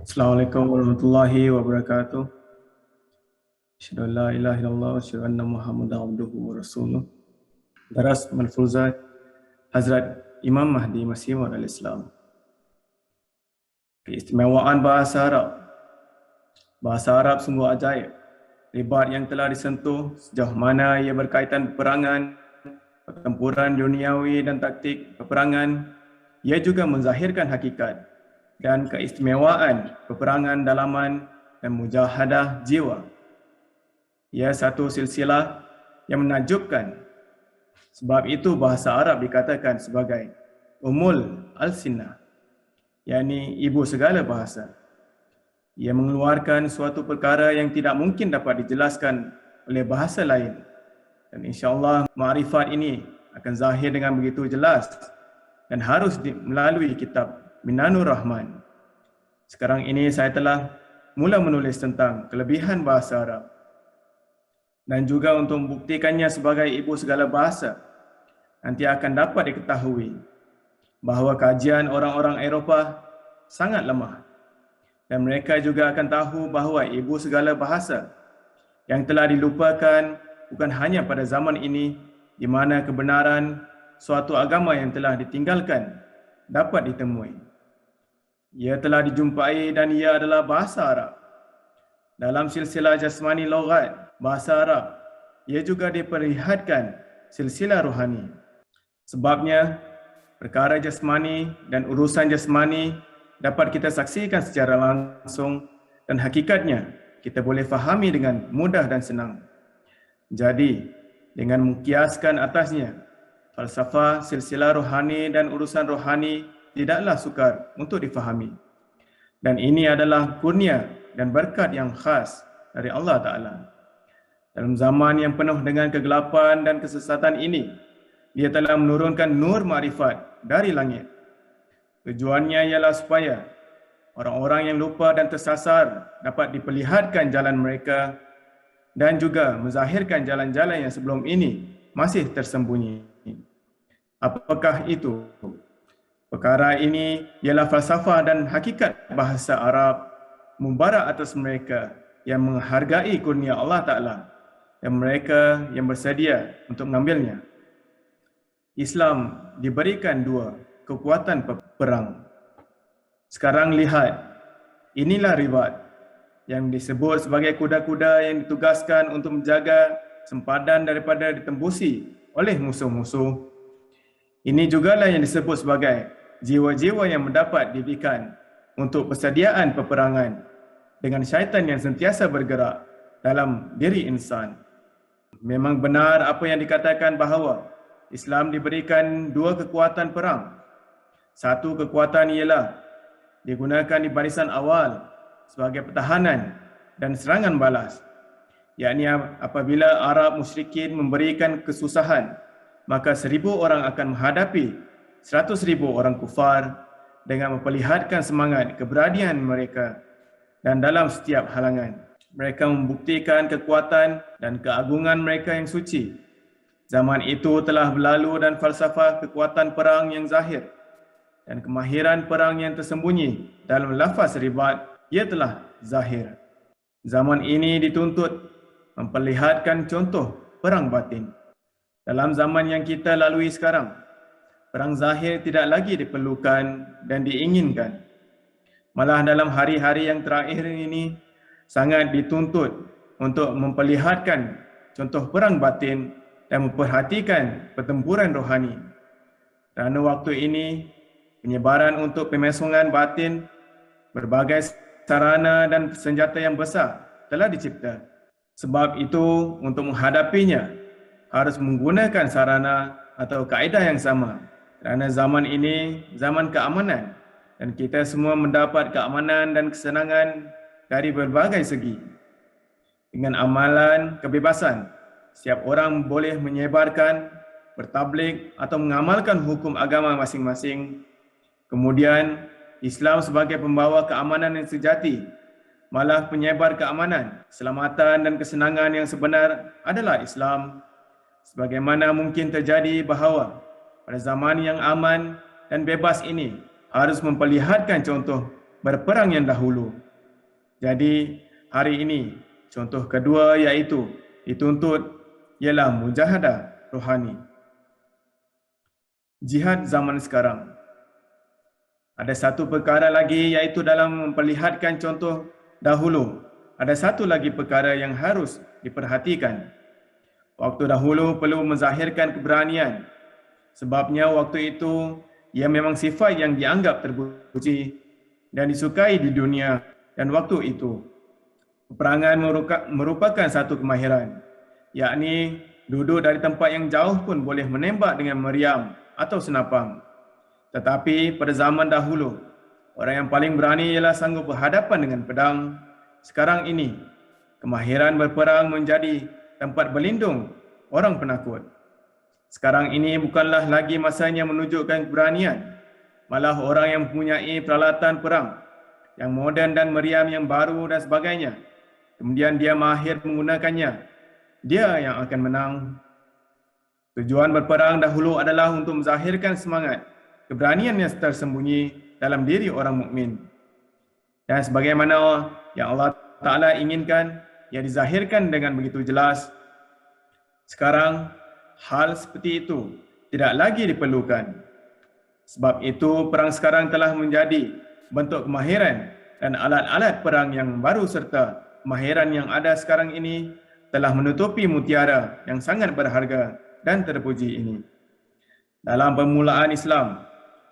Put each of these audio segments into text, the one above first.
Assalamualaikum warahmatullahi wabarakatuh. Asyhadu an la ilaha illallah wa asyhadu anna Muhammadan abduhu wa rasuluh. Daras Malfuzat Hazrat Imam Mahdi Masih Maud al-Islam. Keistimewaan bahasa Arab. Bahasa Arab sungguh ajaib. Ribat yang telah disentuh sejauh mana ia berkaitan peperangan, pertempuran duniawi dan taktik peperangan. Ia juga menzahirkan hakikat dan keistimewaan peperangan dalaman dan mujahadah jiwa. Ia satu silsilah yang menakjubkan. Sebab itu bahasa Arab dikatakan sebagai Ummul Al-Sinnah, yakni ibu segala bahasa. Ia mengeluarkan suatu perkara yang tidak mungkin dapat dijelaskan oleh bahasa lain. Dan insya-Allah ma'rifat ini akan zahir dengan begitu jelas dan harus melalui kitab Minanur Rahman. Sekarang ini saya telah mula menulis tentang kelebihan bahasa Arab. Dan juga untuk membuktikannya sebagai ibu segala bahasa, nanti akan dapat diketahui bahawa kajian orang-orang Eropah sangat lemah. Dan mereka juga akan tahu bahawa ibu segala bahasa yang telah dilupakan bukan hanya pada zaman ini di mana kebenaran suatu agama yang telah ditinggalkan dapat ditemui. Ia telah dijumpai dan ia adalah bahasa Arab. Dalam silsilah jasmani lughat bahasa Arab, ia juga diperlihatkan silsilah rohani. Sebabnya, perkara jasmani dan urusan jasmani dapat kita saksikan secara langsung dan hakikatnya kita boleh fahami dengan mudah dan senang. Jadi, dengan mengkiaskan atasnya, falsafah, silsilah rohani dan urusan rohani tidaklah sukar untuk difahami. Dan ini adalah kurnia dan berkat yang khas dari Allah Ta'ala. Dalam zaman yang penuh dengan kegelapan dan kesesatan ini, Dia telah menurunkan nur makrifat dari langit. Tujuannya ialah supaya orang-orang yang lupa dan tersasar dapat diperlihatkan jalan mereka dan juga menzahirkan jalan-jalan yang sebelum ini masih tersembunyi. Apakah itu? Perkara ini ialah falsafah dan hakikat bahasa Arab mubarak atas mereka yang menghargai kurnia Allah Ta'ala dan mereka yang bersedia untuk mengambilnya. Islam diberikan dua kekuatan perang. Sekarang lihat, inilah ribat yang disebut sebagai kuda-kuda yang ditugaskan untuk menjaga sempadan daripada ditembusi oleh musuh-musuh. Ini jugalah yang disebut sebagai jiwa-jiwa yang mendapat didikan untuk persediaan peperangan dengan syaitan yang sentiasa bergerak dalam diri insan. Memang benar apa yang dikatakan bahawa Islam diberikan dua kekuatan perang. Satu kekuatan ialah digunakan di barisan awal sebagai pertahanan dan serangan balas. Yakni apabila Arab musyrikin memberikan kesusahan, maka 1,000 orang akan menghadapi 100,000 orang kufar dengan memperlihatkan semangat keberanian mereka dan dalam setiap halangan. Mereka membuktikan kekuatan dan keagungan mereka yang suci. Zaman itu telah berlalu dan falsafah kekuatan perang yang zahir dan kemahiran perang yang tersembunyi dalam lafaz ribat, ia telah zahir. Zaman ini dituntut memperlihatkan contoh perang batin. Dalam zaman yang kita lalui sekarang, perang zahir tidak lagi diperlukan dan diinginkan. Malah dalam hari-hari yang terakhir ini, sangat dituntut untuk memperlihatkan contoh perang batin dan memperhatikan pertempuran rohani. Kerana waktu ini, penyebaran untuk pemasungan batin, berbagai sarana dan senjata yang besar telah dicipta. Sebab itu, untuk menghadapinya, harus menggunakan sarana atau kaedah yang sama. Kerana zaman ini, zaman keamanan dan kita semua mendapat keamanan dan kesenangan dari berbagai segi. Dengan amalan kebebasan, setiap orang boleh menyebarkan, bertabligh atau mengamalkan hukum agama masing-masing. Kemudian, Islam sebagai pembawa keamanan yang sejati, malah penyebar keamanan, keselamatan dan kesenangan yang sebenar adalah Islam. Sebagaimana mungkin terjadi bahawa pada zaman yang aman dan bebas ini harus memperlihatkan contoh berperang yang dahulu. Jadi hari ini contoh kedua iaitu dituntut ialah mujahadah rohani. Jihad zaman sekarang. Ada satu perkara lagi iaitu dalam memperlihatkan contoh dahulu. Ada satu lagi perkara yang harus diperhatikan. Waktu dahulu perlu menzahirkan keberanian. Sebabnya waktu itu ia memang sifat yang dianggap terpuji dan disukai di dunia. Dan waktu itu peperangan merupakan satu kemahiran, yakni duduk dari tempat yang jauh pun boleh menembak dengan meriam atau senapang. Tetapi pada zaman dahulu, orang yang paling berani ialah sanggup berhadapan dengan pedang. Sekarang ini, kemahiran berperang menjadi tempat berlindung orang penakut. Sekarang ini bukanlah lagi masanya menunjukkan keberanian, malah orang yang mempunyai peralatan perang yang moden dan meriam yang baru dan sebagainya, kemudian dia mahir menggunakannya, dia yang akan menang. Tujuan berperang dahulu adalah untuk menzahirkan semangat, keberanian yang tersembunyi dalam diri orang mukmin. Dan sebagaimana yang Allah Ta'ala inginkan, yang dizahirkan dengan begitu jelas. Sekarang, hal seperti itu tidak lagi diperlukan. Sebab itu, perang sekarang telah menjadi bentuk kemahiran dan alat-alat perang yang baru serta kemahiran yang ada sekarang ini telah menutupi mutiara yang sangat berharga dan terpuji ini. Dalam permulaan Islam,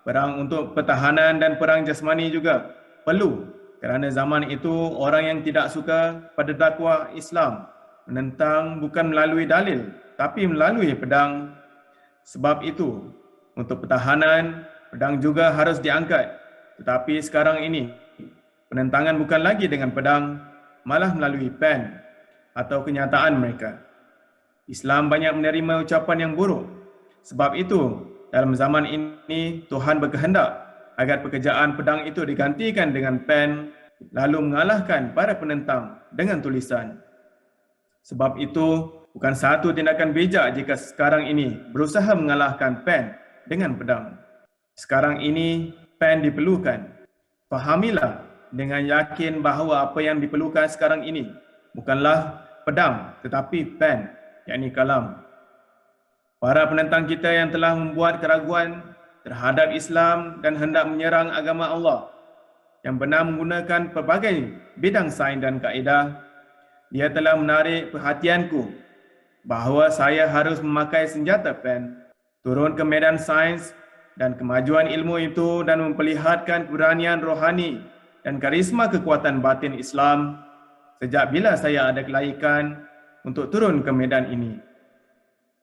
perang untuk pertahanan dan perang jasmani juga perlu, kerana zaman itu orang yang tidak suka pada dakwah Islam menentang bukan melalui dalil tapi melalui pedang. Sebab itu, untuk pertahanan, pedang juga harus diangkat. Tetapi sekarang ini, penentangan bukan lagi dengan pedang, malah melalui pen atau kenyataan mereka. Islam banyak menerima ucapan yang buruk. Sebab itu, dalam zaman ini, Tuhan berkehendak agar pekerjaan pedang itu digantikan dengan pen, lalu mengalahkan para penentang dengan tulisan. Sebab itu, bukan satu tindakan bijak jika sekarang ini berusaha mengalahkan pen dengan pedang. Sekarang ini, pen diperlukan. Fahamilah dengan yakin bahawa apa yang diperlukan sekarang ini bukanlah pedang, tetapi pen, yakni kalam. Para penentang kita yang telah membuat keraguan terhadap Islam dan hendak menyerang agama Allah, yang benar menggunakan pelbagai bidang sains dan kaedah, dia telah menarik perhatianku bahawa saya harus memakai senjata pen, turun ke medan sains dan kemajuan ilmu itu dan memperlihatkan keberanian rohani dan karisma kekuatan batin Islam sejak bila saya ada kelaikan untuk turun ke medan ini.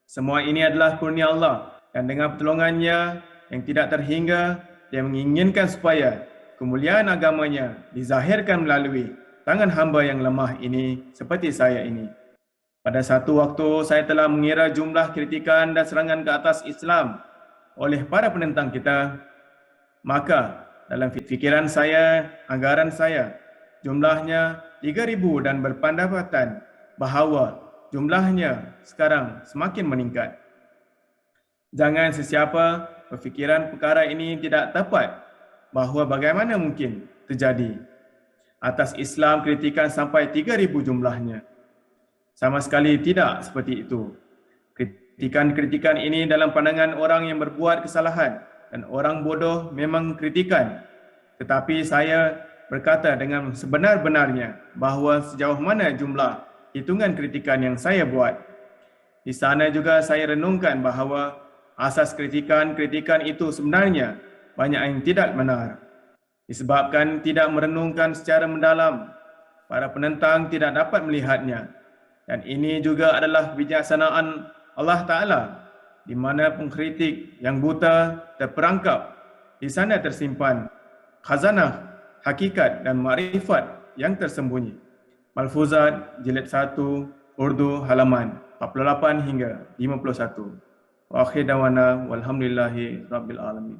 Semua ini adalah kurnia Allah dan dengan pertolongannya yang tidak terhingga, dia menginginkan supaya kemuliaan agamanya dizahirkan melalui tangan hamba yang lemah ini seperti saya ini. Pada satu waktu, saya telah mengira jumlah kritikan dan serangan ke atas Islam oleh para penentang kita. Maka, dalam fikiran saya, anggaran saya, jumlahnya 3,000 dan berpendapatan bahawa jumlahnya sekarang semakin meningkat. Jangan sesiapa berfikiran perkara ini tidak tepat bahawa bagaimana mungkin terjadi. Atas Islam kritikan sampai 3,000 jumlahnya. Sama sekali tidak seperti itu. Kritikan-kritikan ini dalam pandangan orang yang berbuat kesalahan dan orang bodoh memang kritikan. Tetapi saya berkata dengan sebenar-benarnya bahawa sejauh mana jumlah hitungan kritikan yang saya buat. Di sana juga saya renungkan bahawa asas kritikan-kritikan itu sebenarnya banyak yang tidak benar. Disebabkan tidak merenungkan secara mendalam, para penentang tidak dapat melihatnya. Dan ini juga adalah kebijaksanaan Allah Ta'ala, di mana pengkritik yang buta terperangkap. Di sana tersimpan khazanah, hakikat dan makrifat yang tersembunyi. Malfuzat, jilid 1, Urdu, halaman 48 hingga 51. Wa akhir dawana walhamdulillahi rabbil alamin.